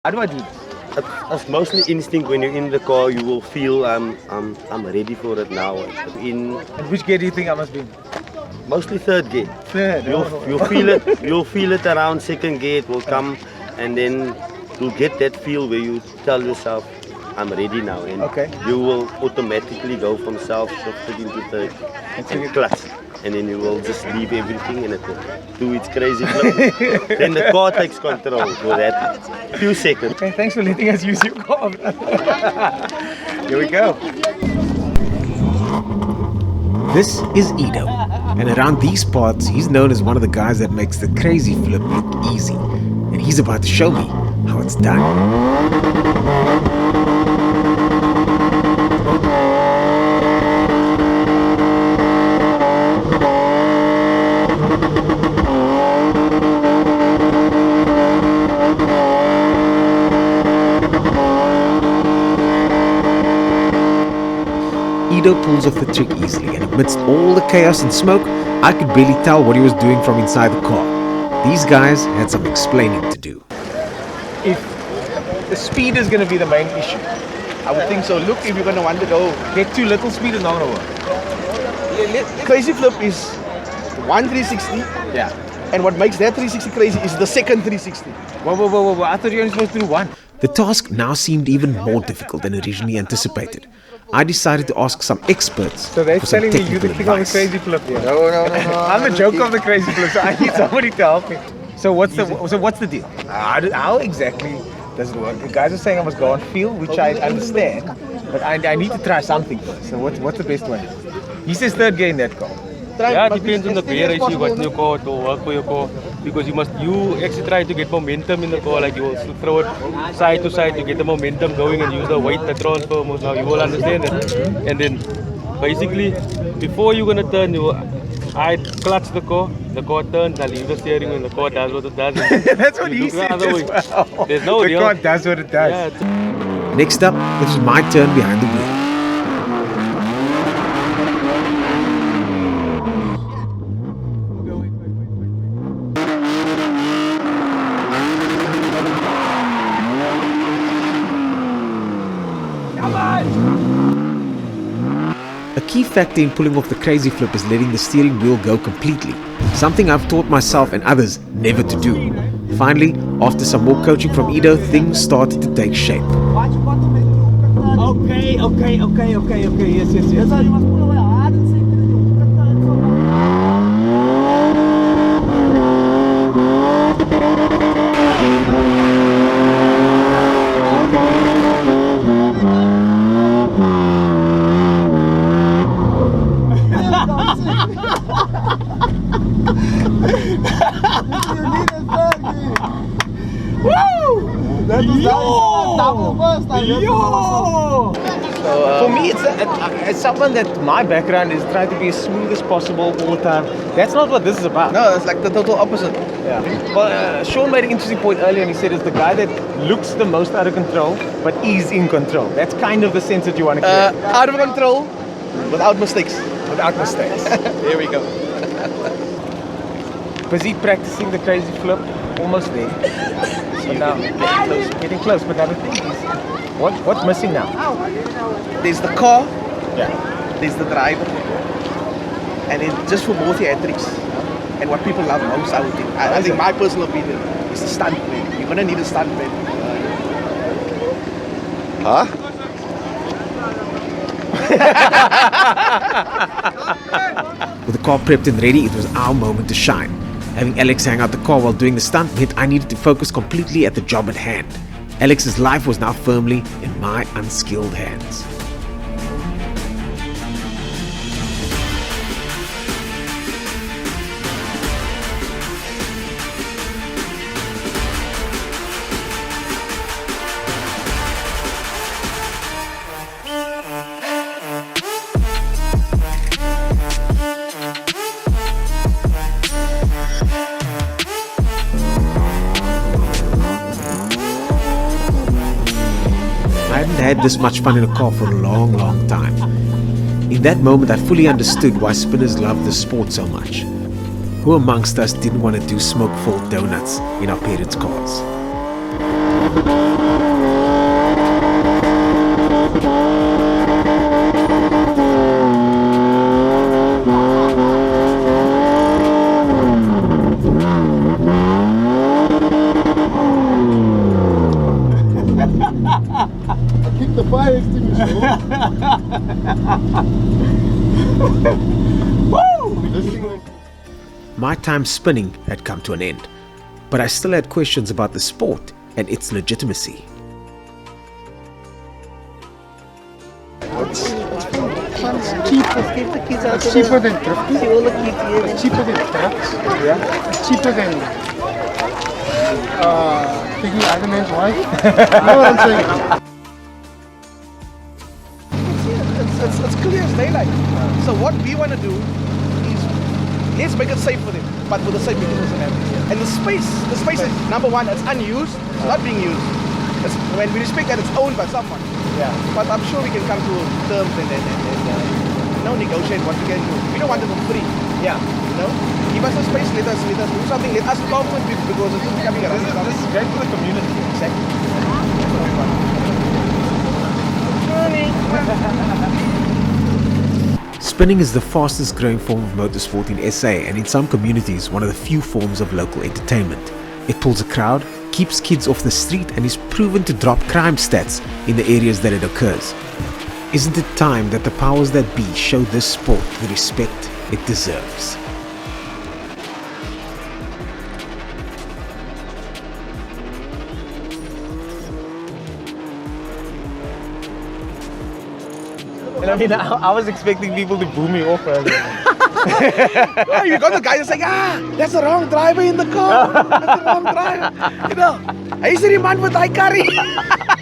How do I do this? It's mostly instinct. When you're in the car, you will feel I'm ready for it now. And which gear do you think I must be in? Mostly third gear. Third. You'll feel it. You'll feel it around second gear. It will come, and then you'll get that feel where you tell yourself, I'm ready now. And you will automatically go from self shifted into third and clutch. And then you will just leave everything and it will do its crazy flip. Then the car takes control for that few seconds. Okay, thanks for letting us use your car. Here we go. This is Ido, and around these parts, he's known as one of the guys that makes the crazy flip look easy. And he's about to show me how it's done. Ido pulls off the trick easily, and amidst all the chaos and smoke, I could barely tell what he was doing from inside the car. These guys had some explaining to do. If the speed is going to be the main issue, I would think so. Look, if you're going to want to go, get too little speed is not going to work. Crazy flip is 360. Yeah. And what makes that 360 crazy is the second 360. Whoa. I thought you were only supposed to do one. The task now seemed even more difficult than originally anticipated. I decided to ask some experts So they're for some telling me you're the technical king of the advice. crazy flip here. No. I'm the joke of the crazy flip, so I need somebody to help me. So what's the deal? How exactly does it work? The guys are saying I must go on feel, which I understand, but I need to try something first. So what's the best way? He says third gear in that car. Yeah, it depends on the gear ratio you got in your car to work for your car. Because you actually try to get momentum in the car, like you will throw it side to side to get the momentum going and use the weight, the transfer most. Now you will understand it. And then basically, before you're gonna turn, I clutch the car turns, I leave the steering wheel, the car does what it does. That's what he said as well. There's no the real... car does what it does. Yeah, Next up, it was my turn behind the wheel. A key factor in pulling off the crazy flip is letting the steering wheel go completely, something I've taught myself and others never to do. Finally, after some more coaching from Ido, things started to take shape. Okay. Yes. For me, it's someone that my background is trying to be as smooth as possible all the time. That's not what this is about. No, it's like the total opposite. Yeah. Well, Sean made an interesting point earlier, and he said it's the guy that looks the most out of control, but is in control. That's kind of the sense that you want to create. Out of control, without mistakes. Without mistakes. There we go. Busy practicing the crazy flip, almost there. So now, getting close. But now the thing is, what's missing now? There's the car, Yeah. there's the driver, and then just for more theatrics. And what people love most, I would think, I think my personal opinion, is the stuntman. You're gonna need a stuntman. Huh? With the car prepped and ready, it was our moment to shine. Having Alex hang out the car while doing the stunt meant I needed to focus completely at the job at hand. Alex's life was now firmly in my unskilled hands. I hadn't had had this much fun in a car for a long, long time. In that moment, I fully understood why spinners love this sport so much. Who amongst us didn't want to do smoke-filled donuts in our parents' cars? Kick the fire extinguisher. Woo! My time spinning had come to an end, but I still had questions about the sport and its legitimacy. It's cheaper than drifting. It's cheaper than trucks. Yeah. It's cheaper than taking other man's wife. You know what I'm saying? It's clear as daylight. So what we want to do is let's make it safe for them, but with the same beginners and everything. And the space is number one. It's unused. It's not being used. It's, when we respect that it's owned by someone. Yeah. But I'm sure we can come to terms and negotiate what we can do. We don't want it for free. Yeah. You know, give us a space. Let us do something. Let us talk with people because it's becoming a. This is great for the community. Exactly. Spinning is the fastest growing form of motorsport in SA and in some communities one of the few forms of local entertainment. It pulls a crowd, keeps kids off the street and is proven to drop crime stats in the areas that it occurs. Isn't it time that the powers that be show this sport the respect it deserves? And I mean, I was expecting people to boo me off. Oh, you got the guy saying, that's the wrong driver in the car. That's the wrong driver. You know, hy is die man met daai karry.